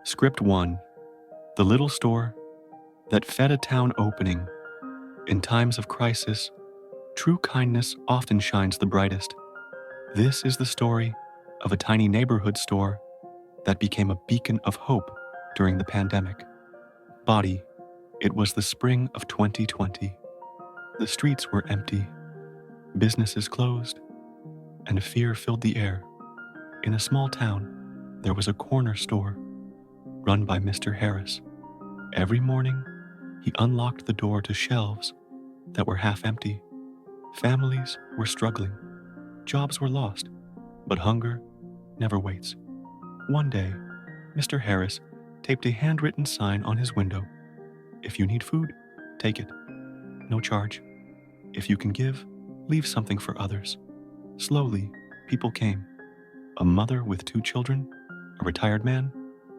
Script 1. The little store that fed a town opening. In times of crisis, true kindness often shines the brightest. This is the story of a tiny neighborhood store that became a beacon of hope during the pandemic. Body, it was the spring of 2020. The streets were empty, businesses closed, and fear filled the air. In a small town, there was a corner store run by Mr. Harris. Every morning, he unlocked the door to shelves that were half empty. Families were struggling, jobs were lost, but hunger never waits. One day, Mr. Harris taped a handwritten sign on his window. If you need food, take it. No charge. If you can give, leave something for others. Slowly, people came. A mother with 2 children, a retired man,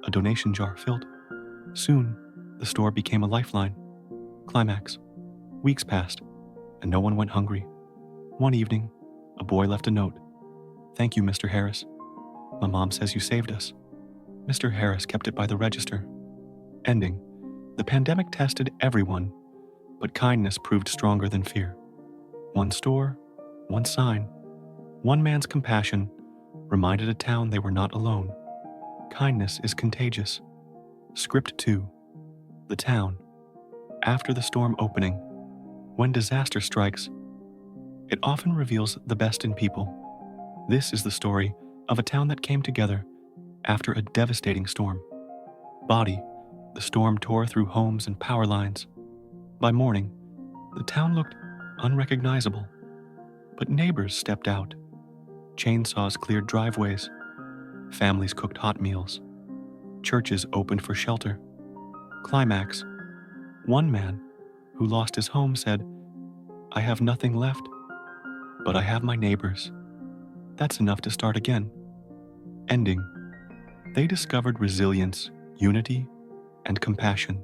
a donation jar filled. Soon, the store became a lifeline. Climax. Weeks passed, and no one went hungry. One evening, a boy left a note. "Thank you, Mr. Harris. My mom says you saved us." Mr. Harris kept it by the register. Ending. The pandemic tested everyone, but kindness proved stronger than fear. One store, one sign, one man's compassion reminded a town they were not alone. Kindness is contagious. Script 2. The town. After the storm opening, when disaster strikes, it often reveals the best in people. This is the story of a town that came together after a devastating storm. Body. The storm tore through homes and power lines. By morning, the town looked unrecognizable, but neighbors stepped out. Chainsaws cleared driveways. Families cooked hot meals. Churches opened for shelter. Climax. One man who lost his home said, "I have nothing left, but I have my neighbors. That's enough to start again." Ending. They discovered resilience, unity, and compassion.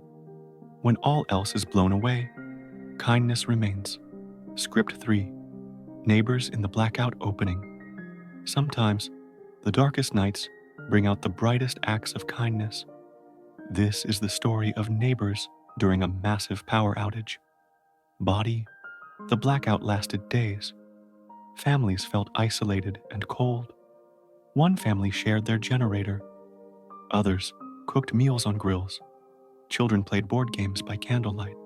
When all else is blown away, kindness remains. Script 3. Neighbors in the blackout opening. Sometimes, the darkest nights bring out the brightest acts of kindness. This is the story of neighbors during a massive power outage. Body. The blackout lasted days. Families felt isolated and cold. One family shared their generator. Others cooked meals on grills. Children played board games by candlelight.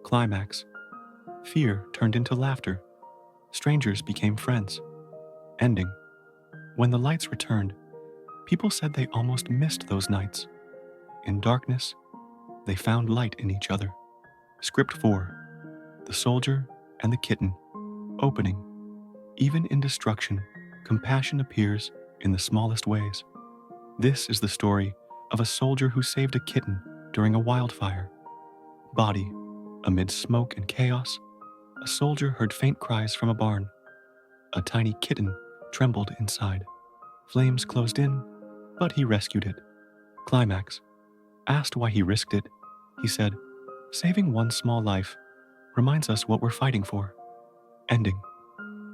Climax. Fear turned into laughter. Strangers became friends. Ending. When the lights returned, people said they almost missed those nights. In darkness, they found light in each other. Script 4. The soldier and the kitten. Opening. Even in destruction, compassion appears in the smallest ways. This is the story of a soldier who saved a kitten during a wildfire. Body. Amid smoke and chaos, a soldier heard faint cries from a barn. A tiny kitten trembled inside. Flames closed in, but he rescued it. Climax. Asked why he risked it, he said, "Saving one small life reminds us what we're fighting for." Ending.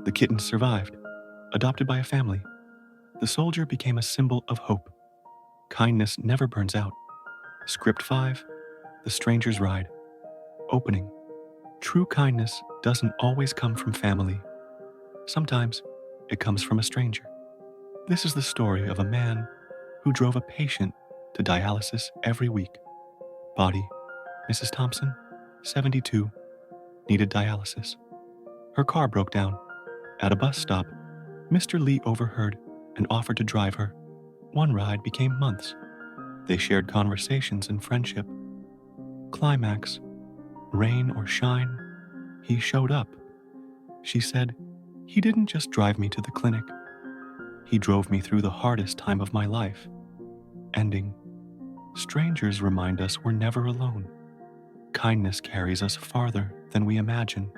The kitten survived, adopted by a family. The soldier became a symbol of hope. Kindness never burns out. Script 5. The stranger's ride. Opening. True kindness doesn't always come from family. Sometimes it comes from a stranger. This is the story of a man who drove a patient to dialysis every week. Body. Mrs. Thompson, 72, needed dialysis. Her car broke down. At a bus stop, Mr. Lee overheard and offered to drive her. One ride became months. They shared conversations and friendship. Climax. Rain or shine, he showed up. She said, "He didn't just drive me to the clinic. He drove me through the hardest time of my life." Ending. Strangers remind us we're never alone. Kindness carries us farther than we imagine.